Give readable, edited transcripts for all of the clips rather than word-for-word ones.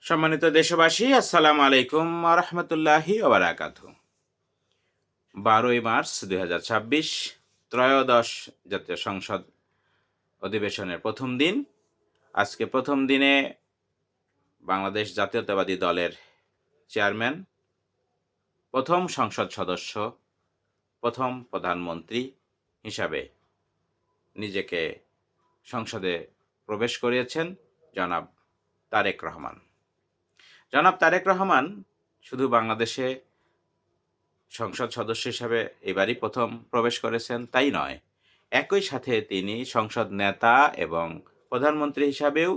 সম্মানিত দেশবাসী, আসসালামু আলাইকুম রহমতুল্লাহি ওবারাকাতু। 12ই মার্চ 2026, ত্রয়োদশ জাতীয় সংসদ অধিবেশনের প্রথম দিন। আজকে প্রথম দিনে বাংলাদেশ জাতীয়তাবাদী দলের চেয়ারম্যান, প্রথম সংসদ সদস্য, প্রথম প্রধানমন্ত্রী হিসাবে নিজেকে সংসদে প্রবেশ করিয়েছেন জনাব তারেক রহমান। জনাব তারেক রহমান শুধু বাংলাদেশে সংসদ সদস্য হিসাবে এবারই প্রথম প্রবেশ করেছেন তাই নয়, একই সাথে তিনি সংসদ নেতা এবং প্রধানমন্ত্রী হিসাবেও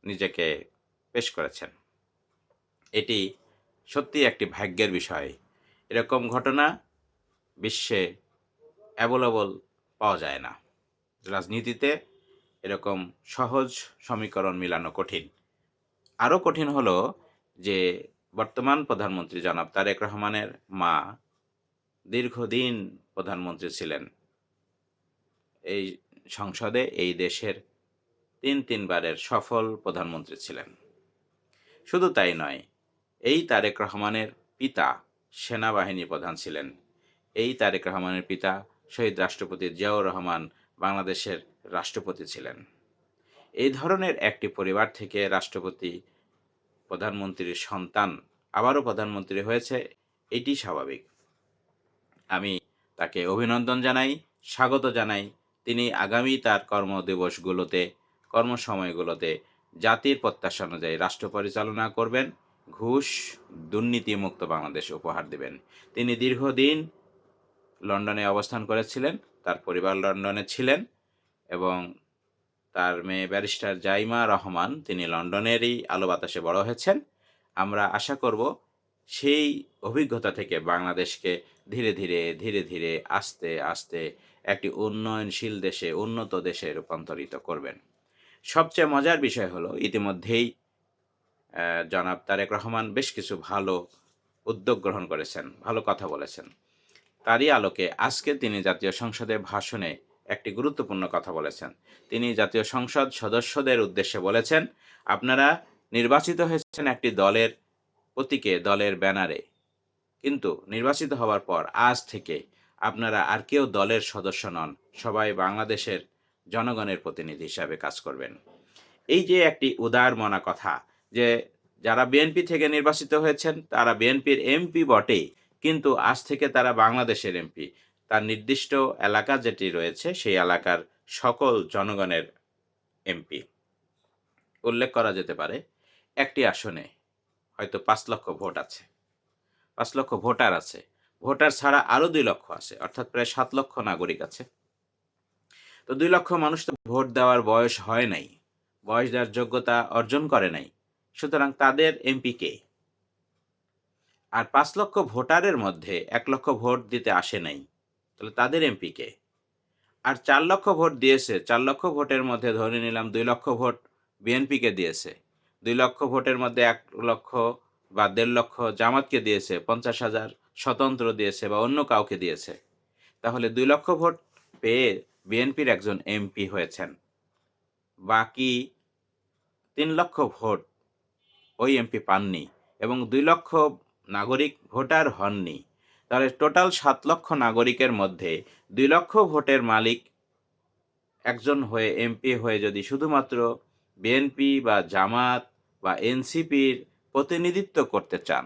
নিজেকে পেশ করেছেন। এটি সত্যি একটি ভাগ্যের বিষয়। এরকম ঘটনা বিশ্বে অ্যাভেলেবল পাওয়া যায় না। রাজনীতিতে এরকম সহজ সমীকরণ মিলানো কঠিন। আরও কঠিন হলো যে বর্তমান প্রধানমন্ত্রী জনাব তারেক রহমানের মা দীর্ঘদিন প্রধানমন্ত্রী ছিলেন। এই সংসদে এই দেশের তিনবারের সফল প্রধানমন্ত্রী ছিলেন। শুধু তাই নয়, এই তারেক রহমানের পিতা সেনাবাহিনী প্রধান ছিলেন। এই তারেক রহমানের পিতা শহীদ রাষ্ট্রপতি জিয়াউর রহমান বাংলাদেশের রাষ্ট্রপতি ছিলেন। এই ধরনের একটি পরিবার থেকে রাষ্ট্রপতি প্রধানমন্ত্রীর সন্তান আবারও প্রধানমন্ত্রী হয়েছে, এটি স্বাভাবিক। আমি তাকে অভিনন্দন জানাই, স্বাগত জানাই। তিনি আগামী তার কর্মদিবসগুলোতে, কর্মসময়গুলোতে জাতির প্রত্যাশা অনুযায়ী রাষ্ট্র পরিচালনা করবেন, ঘুষ দুর্নীতিমুক্ত বাংলাদেশ উপহার দেবেন। তিনি দীর্ঘদিন লন্ডনে অবস্থান করেছিলেন, তার পরিবার লন্ডনে ছিলেন এবং তার মেয়ে ব্যারিস্টার জাইমা রহমান, তিনি লন্ডনেরই আলো বাতাসে বড় হয়েছেন। আমরা আশা করব সেই অভিজ্ঞতা থেকে বাংলাদেশকে ধীরে ধীরে আস্তে আস্তে একটি উন্নয়নশীল দেশে, উন্নত দেশে রূপান্তরিত করবেন। সবচেয়ে মজার বিষয় হলো, ইতিমধ্যেই জনাব তারেক রহমান বেশ কিছু ভালো উদ্যোগ গ্রহণ করেছেন, ভালো কথা বলেছেন। তারই আলোকে আজকে তিনি জাতীয় সংসদে ভাষণে একটি গুরুত্বপূর্ণ কথা বলেছেন। তিনি জাতীয় সংসদ সদস্যদের উদ্দেশ্যে বলেছেন, আপনারা নির্বাচিত হয়েছেন একটি দলের প্রতীকে, দলের ব্যানারে, কিন্তু নির্বাচিত হওয়ার পর আজ থেকে আপনারা আর কেউ দলের সদস্য নন, সবাই বাংলাদেশের জনগণের প্রতিনিধি হিসাবে কাজ করবেন। এই যে একটি উদার মনা কথা, যে যারা বিএনপি থেকে নির্বাচিত হয়েছেন তারা বিএনপির এমপি বটে, কিন্তু আজ থেকে তারা বাংলাদেশের এমপি। তার নির্দিষ্ট এলাকা যেটি রয়েছে সেই এলাকার সকল জনগণের এমপি। উল্লেখ করা যেতে পারে, একটি আসনে হয়তো 5 লক্ষ ভোট আছে, 5 লক্ষ ভোটার আছে, ভোটার ছাড়া আরও 2 লক্ষ আছে, অর্থাৎ প্রায় 7 লক্ষ নাগরিক আছে। তো 2 লক্ষ মানুষ তো ভোট দেওয়ার বয়স হয় নাই, বয়স দেওয়ার যোগ্যতা অর্জন করে নাই। সুতরাং তাদের এমপি কে? আর 5 লক্ষ ভোটারের মধ্যে 1 লক্ষ ভোট দিতে আসে নাই, তাহলে তাদের এমপি কে? আর 4 লক্ষ ভোট দিয়েছে, 4 লক্ষ ভোটের মধ্যে ধরে নিলাম 2 লক্ষ ভোট বিএনপিকে দিয়েছে, 2 লক্ষ ভোটের মধ্যে 1 লক্ষ বা 1.5 লক্ষ জামাতকে দিয়েছে, 50,000 স্বতন্ত্র দিয়েছে বা অন্য কাউকে দিয়েছে। তাহলে 2 লক্ষ ভোট পেয়ে বিএনপির একজন এমপি হয়েছেন, বাকি 3 লক্ষ ভোট ওই এমপি পাননি এবং 2 লক্ষ নাগরিক ভোটার হননি। তাহলে টোটাল 7 লক্ষ নাগরিকের মধ্যে 2 লক্ষ ভোটের মালিক একজন হয়ে, এমপি হয়ে যদি শুধুমাত্র বিএনপি বা জামাত বা এনসিপির প্রতিনিধিত্ব করতে চান,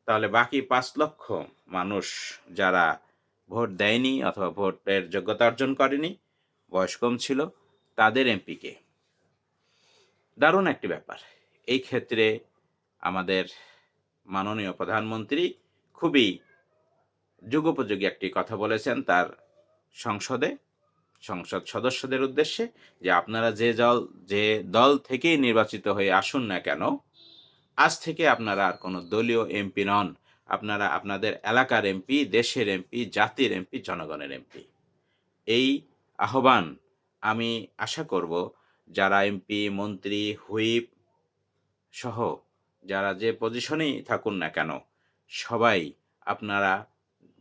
তাহলে বাকি 5 লক্ষ মানুষ যারা ভোট দেয়নি অথবা ভোটের যোগ্যতা অর্জন করেনি, বয়স কম ছিল, তাদের এমপিকে? দারুণ একটি ব্যাপার। এই ক্ষেত্রে আমাদের মাননীয় প্রধানমন্ত্রী খুবই যুগোপযোগী একটি কথা বলেছেন তার সংসদ সদস্যদের উদ্দেশ্যে, যে আপনারা যে দল থেকেই নির্বাচিত হয়ে আসুন না কেন, আজ থেকে আপনারা আর কোনো দলীয় এমপি নন, আপনারা আপনাদের এলাকার এমপি, দেশের এমপি, জাতির এমপি, জনগণের এমপি। এই আহ্বান আমি আশা করব যারা এমপি, মন্ত্রী, হুইপ সহ যারা যে পজিশনেই থাকুন না কেন, সবাই আপনারা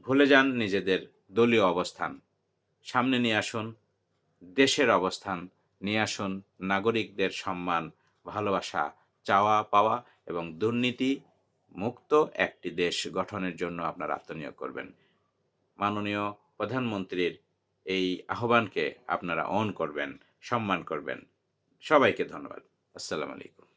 ভুলে যান নিজেদের দলীয় অবস্থান, সামনে নিয়ে আসুন দেশের অবস্থান, নিয়ে আসুন নাগরিকদের সম্মান, ভালোবাসা চাওয়া পাওয়া এবং দুর্নীতি মুক্ত একটি দেশ গঠনের জন্য আপনারা আত্মনিয়োগ করবেন। মাননীয় প্রধানমন্ত্রীর এই আহ্বানকে আপনারা অন করবেন, সম্মান করবেন। সবাইকে ধন্যবাদ। আসসালামু আলাইকুম।